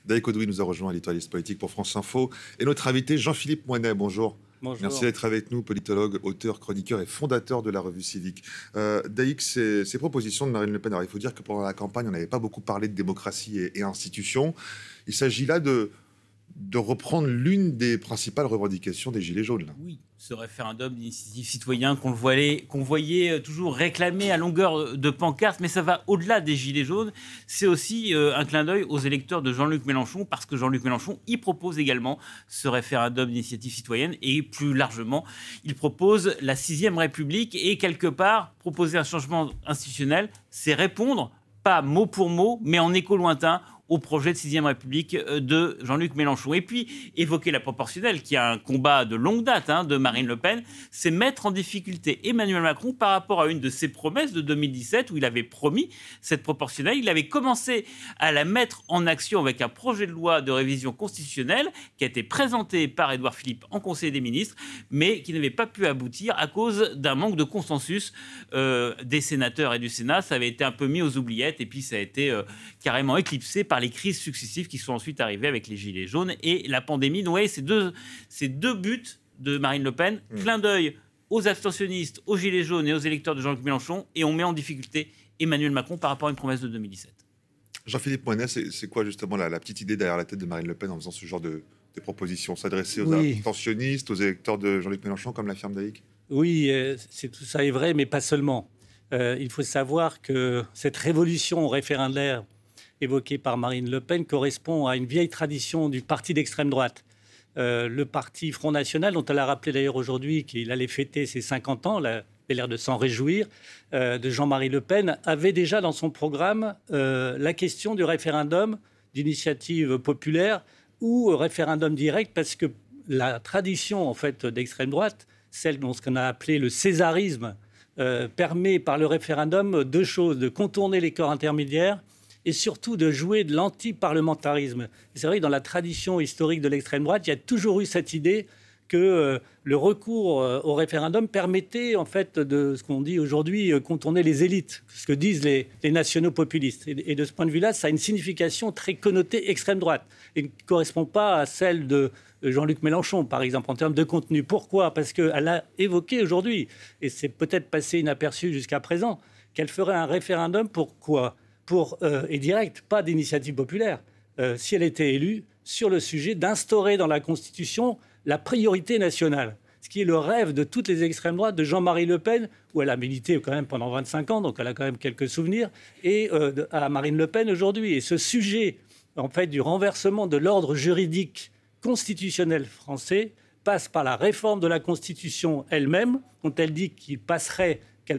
Daïk Odoui nous a rejoint, éditorialiste politique pour France Info. Et notre invité, Jean-Philippe Moinet, bonjour. Bonjour. Merci d'être avec nous, politologue, auteur, chroniqueur et fondateur de la revue Civique. Daïk, ces propositions de Marine Le Pen, alors il faut dire que pendant la campagne, on n'avait pas beaucoup parlé de démocratie et institutions. Il s'agit là de reprendre l'une des principales revendications des Gilets jaunes. Là. Oui, ce référendum d'initiative citoyenne qu'on voyait toujours réclamer à longueur de pancarte, mais ça va au-delà des Gilets jaunes. C'est aussi un clin d'œil aux électeurs de Jean-Luc Mélenchon, parce que Jean-Luc Mélenchon, il propose également ce référendum d'initiative citoyenne, et plus largement, il propose la 6e République, et quelque part, proposer un changement institutionnel, c'est répondre, pas mot pour mot, mais en écho lointain, au projet de 6e République de Jean-Luc Mélenchon. Et puis, évoquer la proportionnelle, qui a un combat de longue date de Marine Le Pen, c'est mettre en difficulté Emmanuel Macron par rapport à une de ses promesses de 2017, où il avait promis cette proportionnelle. Il avait commencé à la mettre en action avec un projet de loi de révision constitutionnelle qui a été présenté par Édouard Philippe en Conseil des ministres, mais qui n'avait pas pu aboutir à cause d'un manque de consensus des sénateurs et du Sénat. Ça avait été un peu mis aux oubliettes, et puis ça a été carrément éclipsé par les crises successives qui sont ensuite arrivées avec les Gilets jaunes et la pandémie. Donc, ces deux buts de Marine Le Pen, clin d'œil aux abstentionnistes, aux Gilets jaunes et aux électeurs de Jean-Luc Mélenchon, et on met en difficulté Emmanuel Macron par rapport à une promesse de 2017. Jean-Philippe Moinet, c'est quoi justement la petite idée derrière la tête de Marine Le Pen en faisant ce genre de propositions? S'adresser aux abstentionnistes, aux électeurs de Jean-Luc Mélenchon, comme l'affirme Daïk? Oui, tout ça est vrai, mais pas seulement. Il faut savoir que cette révolution référendaire évoquée par Marine Le Pen correspond à une vieille tradition du parti d'extrême droite. Le parti Front National, dont elle a rappelé d'ailleurs aujourd'hui qu'il allait fêter ses 50 ans, elle avait l'air de s'en réjouir, de Jean-Marie Le Pen, avait déjà dans son programme la question du référendum d'initiative populaire ou référendum direct, parce que la tradition en fait d'extrême droite, celle dont ce qu'on a appelé le césarisme, permet par le référendum deux choses: de contourner les corps intermédiaires et surtout de jouer de l'anti-parlementarisme. C'est vrai que dans la tradition historique de l'extrême droite, il y a toujours eu cette idée que le recours au référendum permettait, en fait, de ce qu'on dit aujourd'hui, contourner les élites, ce que disent les nationaux populistes. Et de ce point de vue-là, ça a une signification très connotée extrême droite et ne correspond pas à celle de Jean-Luc Mélenchon, par exemple, en termes de contenu. Pourquoi? Parce qu'elle a évoqué aujourd'hui, et c'est peut-être passé inaperçu jusqu'à présent, qu'elle ferait un référendum pour quoi? Et direct, pas d'initiative populaire, si elle était élue, sur le sujet d'instaurer dans la Constitution la priorité nationale, ce qui est le rêve de toutes les extrêmes droites, de Jean-Marie Le Pen, où elle a milité quand même pendant 25 ans, donc elle a quand même quelques souvenirs, et à Marine Le Pen aujourd'hui. Et ce sujet, en fait, du renversement de l'ordre juridique constitutionnel français passe par la réforme de la Constitution elle-même, dont elle dit qu'elle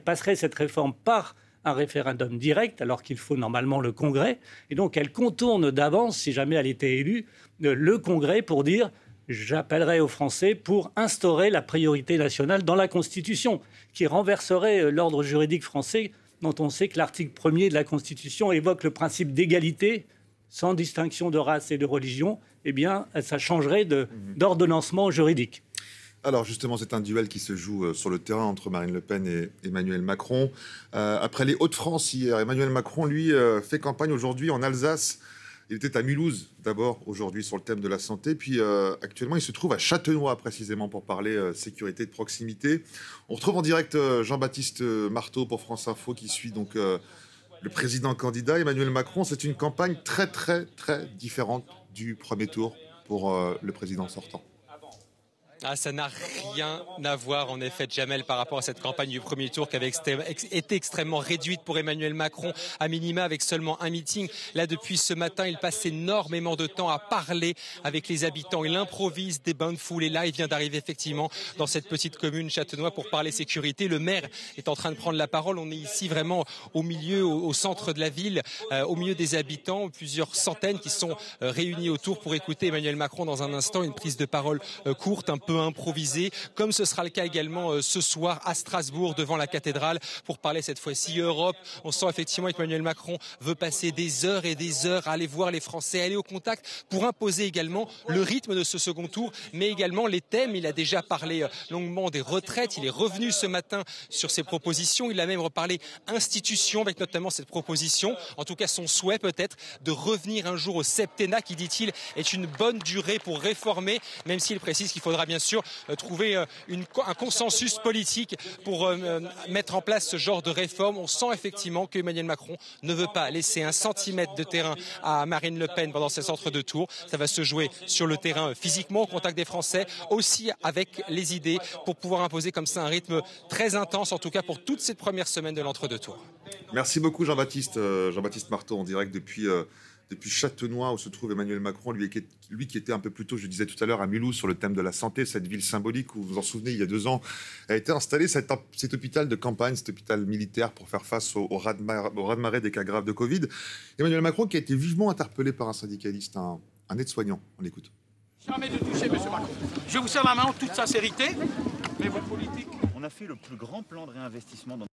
passerait cette réforme par un référendum direct, alors qu'il faut normalement le Congrès. Et donc, elle contourne d'avance, si jamais elle était élue, le Congrès pour dire « j'appellerai aux Français pour instaurer la priorité nationale dans la Constitution », qui renverserait l'ordre juridique français, dont on sait que l'article 1er de la Constitution évoque le principe d'égalité, sans distinction de race et de religion. Eh bien, ça changerait d'ordonnancement juridique. Alors justement, c'est un duel qui se joue sur le terrain entre Marine Le Pen et Emmanuel Macron. Après les Hauts-de-France hier, Emmanuel Macron, lui, fait campagne aujourd'hui en Alsace. Il était à Mulhouse d'abord aujourd'hui sur le thème de la santé. Puis actuellement, il se trouve à Châtenois précisément pour parler sécurité de proximité. On retrouve en direct Jean-Baptiste Marteau pour France Info qui suit donc le président candidat Emmanuel Macron. C'est une campagne très très très différente du premier tour pour le président sortant. Ah, ça n'a rien à voir, en effet, Jamel, par rapport à cette campagne du premier tour qui avait été extrêmement réduite pour Emmanuel Macron, à minima avec seulement un meeting. Là, depuis ce matin, il passe énormément de temps à parler avec les habitants. Il improvise des bains de foule. Et là, il vient d'arriver effectivement dans cette petite commune Châtenois pour parler sécurité. Le maire est en train de prendre la parole. On est ici vraiment au milieu, au centre de la ville, au milieu des habitants, plusieurs centaines qui sont réunis autour pour écouter Emmanuel Macron dans un instant. Une prise de parole courte, un peu peu improvisé, comme ce sera le cas également ce soir à Strasbourg devant la cathédrale pour parler cette fois-ci Europe. On sent effectivement qu'Emmanuel Macron veut passer des heures et des heures à aller voir les Français, aller au contact pour imposer également le rythme de ce second tour, mais également les thèmes. Il a déjà parlé longuement des retraites, il est revenu ce matin sur ses propositions, il a même reparlé institutions avec notamment cette proposition, en tout cas son souhait peut-être de revenir un jour au septennat qui, dit-il, est une bonne durée pour réformer, même s'il précise qu'il faudra bien sûr trouver un consensus politique pour mettre en place ce genre de réforme. On sent effectivement qu'Emmanuel Macron ne veut pas laisser un centimètre de terrain à Marine Le Pen pendant ces entre-deux tours. Ça va se jouer sur le terrain physiquement, au contact des Français, aussi avec les idées pour pouvoir imposer comme ça un rythme très intense, en tout cas pour toute cette première semaine de l'entre-deux tours. Merci beaucoup Jean-Baptiste Marteau en direct depuis Châtenois où se trouve Emmanuel Macron, lui qui était un peu plus tôt, je disais tout à l'heure, à Mulhouse sur le thème de la santé, cette ville symbolique où vous vous en souvenez, il y a 2 ans, a été installé cet hôpital de campagne, cet hôpital militaire pour faire face au raz-de-marée des cas graves de Covid. Emmanuel Macron qui a été vivement interpellé par un syndicaliste, un aide-soignant. On l'écoute. Jamais de toucher, monsieur Macron. Je vous serre la main en toute sincérité, mais votre politique... On a fait le plus grand plan de réinvestissement dans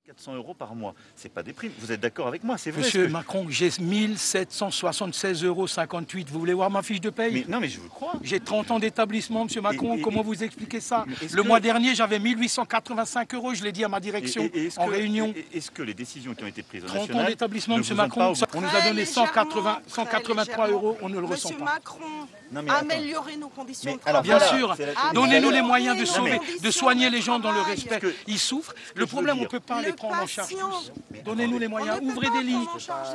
400 € par mois. C'est pas des primes. Vous êtes d'accord avec moi, c'est vrai. Monsieur Macron, j'ai 1776,58 €. Vous voulez voir ma fiche de paye? Non, mais je vous crois. J'ai 30 ans d'établissement, monsieur Macron. Comment vous expliquez ça? Le mois dernier, j'avais 1885 €. Je l'ai dit à ma direction en réunion. Est-ce que les décisions qui ont été prises au 30 national... ans d'établissement, monsieur Macron. On nous a donné 183 €. On ne le ressent pas. Monsieur Macron, améliorer nos conditions de travail. travail. Bien sûr. Donnez-nous les moyens de sauver, de soigner les gens dans le respect. Ils souffrent. Le problème, on ne peut pas les prendre en charge tous. Donnez-nous les moyens. Ouvrez des lits.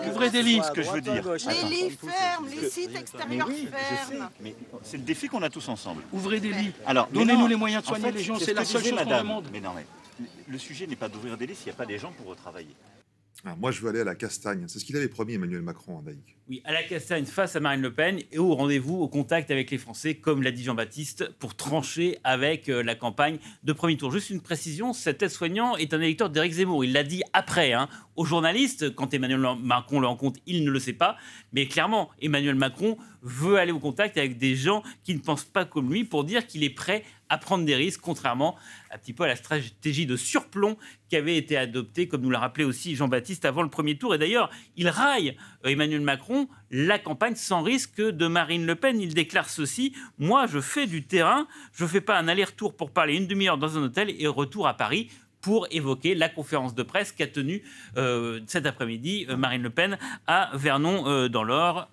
Ouvrez des lits. Ce que je veux dire. Les lits ferment, les sites extérieurs ferment. Mais c'est le défi qu'on a tous ensemble. Ouvrez des lits. Alors, donnez-nous les moyens de soigner les gens. C'est la seule chose qu'on demande. Mais non, mais le sujet n'est pas d'ouvrir des lits s'il n'y a pas des gens pour retravailler. Moi, je veux aller à la Castagne. C'est ce qu'il avait promis Emmanuel Macron en Daïc. Oui, à la Castagne face à Marine Le Pen et au rendez-vous, au contact avec les Français, comme l'a dit Jean-Baptiste, pour trancher avec la campagne de premier tour. Juste une précision, cet aide-soignant est un électeur d'Éric Zemmour. Il l'a dit après aux journalistes. Quand Emmanuel Macron le rencontre, il ne le sait pas. Mais clairement, Emmanuel Macron veut aller au contact avec des gens qui ne pensent pas comme lui pour dire qu'il est prêt à prendre des risques, contrairement un petit peu à la stratégie de surplomb qui avait été adoptée, comme nous l'a rappelé aussi Jean-Baptiste, avant le premier tour. Et d'ailleurs, il raille Emmanuel Macron, la campagne sans risque de Marine Le Pen. Il déclare ceci: « Moi, je fais du terrain, je ne fais pas un aller-retour pour parler une demi-heure dans un hôtel et retour à Paris » pour évoquer la conférence de presse qu'a tenue cet après-midi Marine Le Pen à Vernon dans l'Or.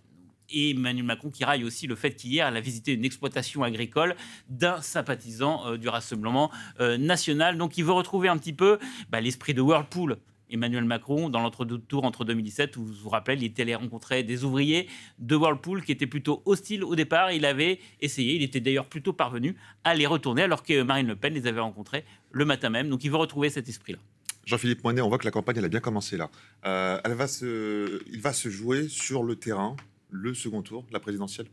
Et Emmanuel Macron qui raille aussi le fait qu'hier, elle a visité une exploitation agricole d'un sympathisant du Rassemblement national. Donc il veut retrouver un petit peu l'esprit de Whirlpool. Emmanuel Macron, dans l'entre-deux tours entre 2017, où vous vous rappelez, il était allé rencontrer des ouvriers de Whirlpool qui étaient plutôt hostiles au départ. Il avait essayé, il était d'ailleurs plutôt parvenu à les retourner, alors que Marine Le Pen les avait rencontrés le matin même. Donc il veut retrouver cet esprit-là. Jean-Philippe Moinet, on voit que la campagne elle a bien commencé là. Il va se jouer sur le terrain, le second tour de la présidentielle.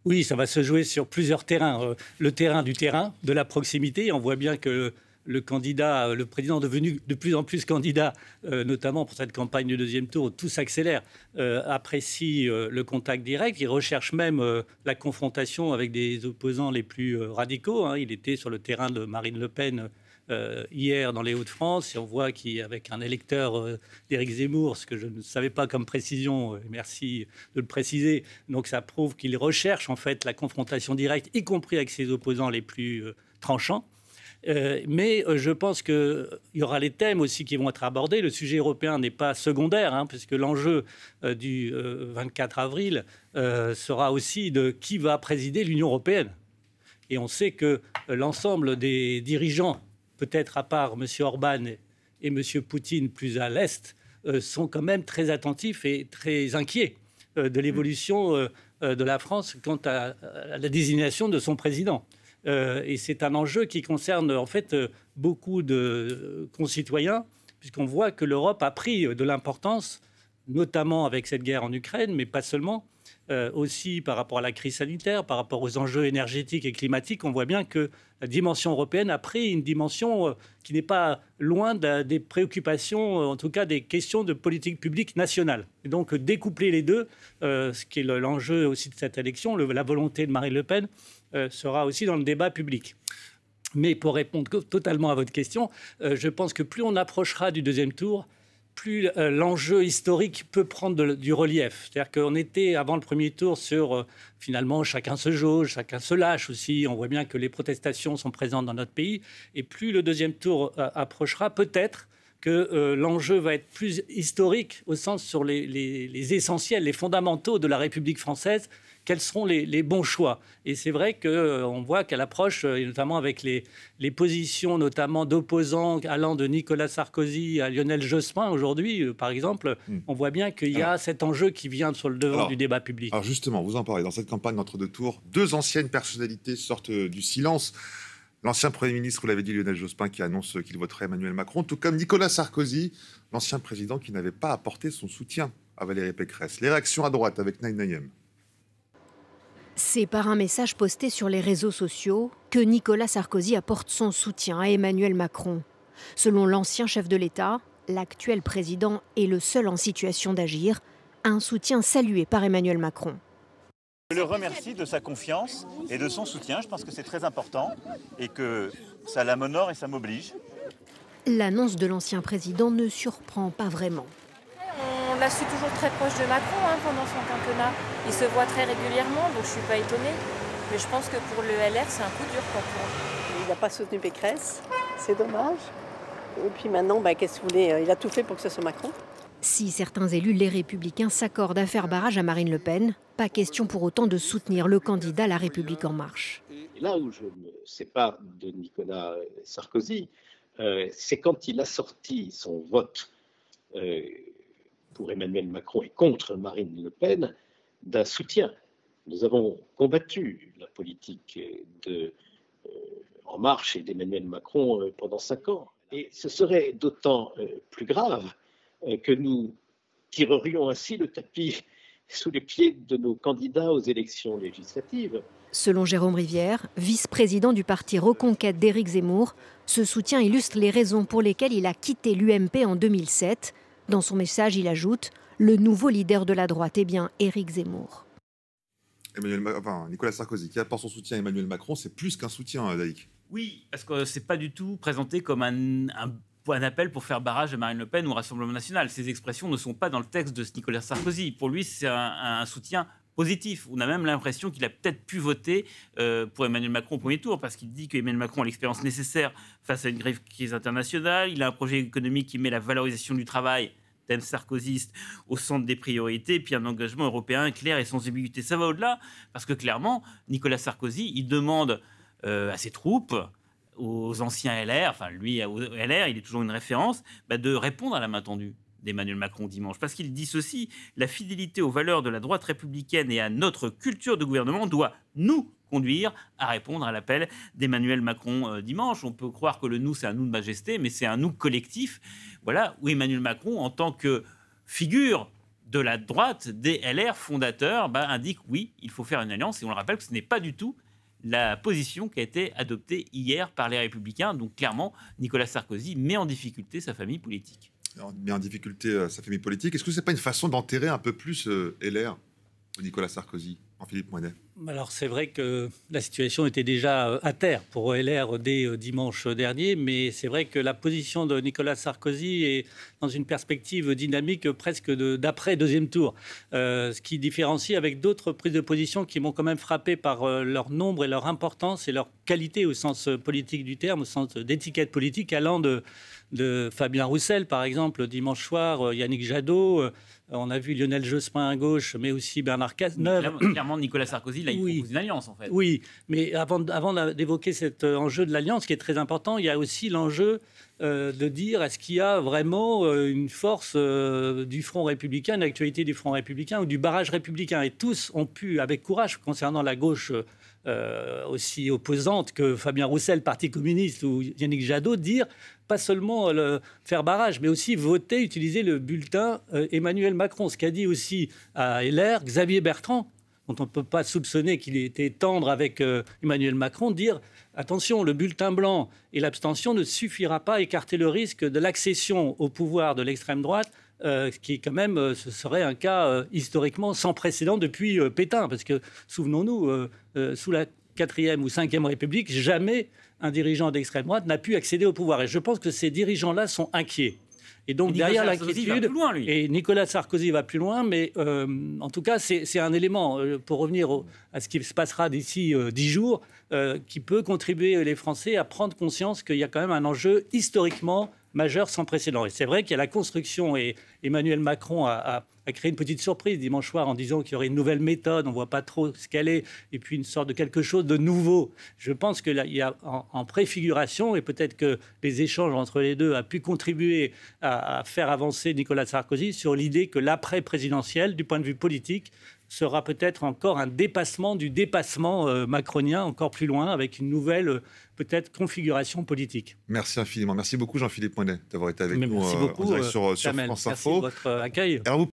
Oui, ça va se jouer sur plusieurs terrains. Le terrain, de la proximité. On voit bien que le président devenu de plus en plus candidat, notamment pour cette campagne du deuxième tour, tout s'accélère, apprécie le contact direct. Il recherche même la confrontation avec des opposants les plus radicaux. Il était sur le terrain de Marine Le Pen hier dans les Hauts-de-France, et on voit qu'avec un électeur d'Éric Zemmour, ce que je ne savais pas comme précision, merci de le préciser, donc ça prouve qu'il recherche en fait la confrontation directe, y compris avec ses opposants les plus tranchants. Mais je pense qu'il y aura les thèmes aussi qui vont être abordés. Le sujet européen n'est pas secondaire, puisque l'enjeu du 24 avril sera aussi de qui va présider l'Union européenne. Et on sait que l'ensemble des dirigeants, peut-être à part M. Orban et M. Poutine plus à l'Est, sont quand même très attentifs et très inquiets de l'évolution de la France quant à la désignation de son président. Et c'est un enjeu qui concerne en fait beaucoup de concitoyens, puisqu'on voit que l'Europe a pris de l'importance, notamment avec cette guerre en Ukraine, mais pas seulement, aussi par rapport à la crise sanitaire, par rapport aux enjeux énergétiques et climatiques, on voit bien que la dimension européenne a pris une dimension qui n'est pas loin des préoccupations, en tout cas des questions de politique publique nationale. Et donc découpler les deux, ce qui est l'enjeu aussi de cette élection, la volonté de Marine Le Pen, sera aussi dans le débat public. Mais pour répondre totalement à votre question, je pense que plus on approchera du deuxième tour, plus l'enjeu historique peut prendre du relief. C'est-à-dire qu'on était, avant le premier tour, sur finalement chacun se jauge, chacun se lâche aussi. On voit bien que les protestations sont présentes dans notre pays. Et plus le deuxième tour approchera, peut-être que l'enjeu va être plus historique au sens sur les essentiels, les fondamentaux de la République française. Quels seront les bons choix? Et c'est vrai qu'on voit qu'à l'approche, et notamment avec les positions notamment d'opposants allant de Nicolas Sarkozy à Lionel Jospin aujourd'hui, par exemple, on voit bien qu'il y a cet enjeu qui vient sur le devant du débat public. Alors justement, vous en parlez, dans cette campagne d'entre-deux tours, deux anciennes personnalités sortent du silence. L'ancien Premier ministre, vous l'avez dit, Lionel Jospin, qui annonce qu'il voterait Emmanuel Macron, tout comme Nicolas Sarkozy, l'ancien président qui n'avait pas apporté son soutien à Valérie Pécresse. Les réactions à droite avec Naïm Naïm. C'est par un message posté sur les réseaux sociaux que Nicolas Sarkozy apporte son soutien à Emmanuel Macron. Selon l'ancien chef de l'État, l'actuel président est le seul en situation d'agir, un soutien salué par Emmanuel Macron. Je le remercie de sa confiance et de son soutien. Je pense que c'est très important et que ça m'honore et ça m'oblige. L'annonce de l'ancien président ne surprend pas vraiment. On l'a su toujours très proche de Macron pendant son quinquennat. Il se voit très régulièrement, donc je ne suis pas étonnée. Mais je pense que pour le LR, c'est un coup dur pour lui. Il n'a pas soutenu Pécresse, c'est dommage. Et puis maintenant, qu'est-ce que vous voulez, il a tout fait pour que ce soit Macron. Si certains élus, les Républicains, s'accordent à faire barrage à Marine Le Pen, pas question pour autant de soutenir le candidat La République En Marche. Et là où je me sépare de Nicolas Sarkozy, c'est quand il a sorti son vote pour Emmanuel Macron et contre Marine Le Pen d'un soutien. Nous avons combattu la politique En Marche et d'Emmanuel Macron pendant 5 ans. Et ce serait d'autant plus grave que nous tirerions ainsi le tapis sous les pieds de nos candidats aux élections législatives. Selon Jérôme Rivière, vice-président du parti Reconquête d'Éric Zemmour, ce soutien illustre les raisons pour lesquelles il a quitté l'UMP en 2007. Dans son message, il ajoute « Le nouveau leader de la droite est bien Éric Zemmour ». Nicolas Sarkozy, qui apporte son soutien à Emmanuel Macron, c'est plus qu'un soutien, Daïk. Oui, parce que ce n'est pas du tout présenté comme un appel pour faire barrage à Marine Le Pen ou au Rassemblement national. Ces expressions ne sont pas dans le texte de Nicolas Sarkozy. Pour lui, c'est un soutien positif. On a même l'impression qu'il a peut-être pu voter pour Emmanuel Macron au premier tour, parce qu'il dit qu'Emmanuel Macron a l'expérience nécessaire face à une grave crise internationale. Il a un projet économique qui met la valorisation du travail, thème sarkozyste, au centre des priorités, puis un engagement européen clair et sans ambiguïté. Ça va au-delà, parce que clairement, Nicolas Sarkozy, il demande à ses troupes, aux anciens LR, enfin lui, au LR, il est toujours une référence, de répondre à la main tendue d'Emmanuel Macron dimanche. Parce qu'il dit ceci: la fidélité aux valeurs de la droite républicaine et à notre culture de gouvernement doit nous conduire à répondre à l'appel d'Emmanuel Macron dimanche. On peut croire que le nous, c'est un nous de majesté, mais c'est un nous collectif. Voilà, où Emmanuel Macron, en tant que figure de la droite des LR fondateurs, indique oui, il faut faire une alliance. Et on le rappelle que ce n'est pas du tout la position qui a été adoptée hier par les Républicains. Donc clairement, Nicolas Sarkozy met en difficulté sa famille politique. Alors, met en difficulté sa famille politique. Est-ce que ce n'est pas une façon d'enterrer un peu plus LR, Nicolas Sarkozy, en Philippe Moinet? Alors c'est vrai que la situation était déjà à terre pour LR dès dimanche dernier, mais c'est vrai que la position de Nicolas Sarkozy est dans une perspective dynamique presque d'après deuxième tour, ce qui différencie avec d'autres prises de position qui m'ont quand même frappé par leur nombre et leur importance et leur qualité au sens politique du terme, au sens d'étiquette politique, allant de Fabien Roussel, par exemple, dimanche soir, Yannick Jadot. On a vu Lionel Jospin à gauche, mais aussi Bernard Cazeneuve. Clairement, Nicolas Sarkozy, là, il propose une alliance, en fait. Oui, mais avant d'évoquer cet enjeu de l'alliance, qui est très important, il y a aussi l'enjeu de dire est-ce qu'il y a vraiment une force du Front républicain, une actualité du Front républicain ou du barrage républicain. Et tous ont pu, avec courage, concernant la gauche aussi opposante que Fabien Roussel, Parti communiste, ou Yannick Jadot, dire pas seulement faire barrage, mais aussi voter, utiliser le bulletin Emmanuel Macron. Ce qu'a dit aussi à LR Xavier Bertrand, dont on ne peut pas soupçonner qu'il ait été tendre avec Emmanuel Macron, dire attention, le bulletin blanc et l'abstention ne suffira pas à écarter le risque de l'accession au pouvoir de l'extrême droite, qui quand même, ce serait un cas historiquement sans précédent depuis Pétain, parce que souvenons-nous, sous la 4e ou 5e République, jamais un dirigeant d'extrême droite n'a pu accéder au pouvoir. Et je pense que ces dirigeants-là sont inquiets. Et donc, derrière l'inquiétude, et Nicolas Sarkozy va plus loin, mais en tout cas, c'est un élément, pour revenir à ce qui se passera d'ici 10 jours, qui peut contribuer les Français à prendre conscience qu'il y a quand même un enjeu historiquement majeur sans précédent. Et c'est vrai qu'il y a la construction, et Emmanuel Macron a créé une petite surprise dimanche soir en disant qu'il y aurait une nouvelle méthode, on ne voit pas trop ce qu'elle est, et puis une sorte de quelque chose de nouveau. Je pense qu'il y a en préfiguration, et peut-être que les échanges entre les deux a pu contribuer à faire avancer Nicolas Sarkozy sur l'idée que l'après-présidentiel, du point de vue politique, sera peut-être encore un dépassement du dépassement macronien, encore plus loin, avec une nouvelle peut-être configuration politique. Merci infiniment. Merci beaucoup Jean-Philippe Moinet d'avoir été avec nous merci beaucoup, en direct sur France Jamel. Info. Merci de votre accueil. Alors,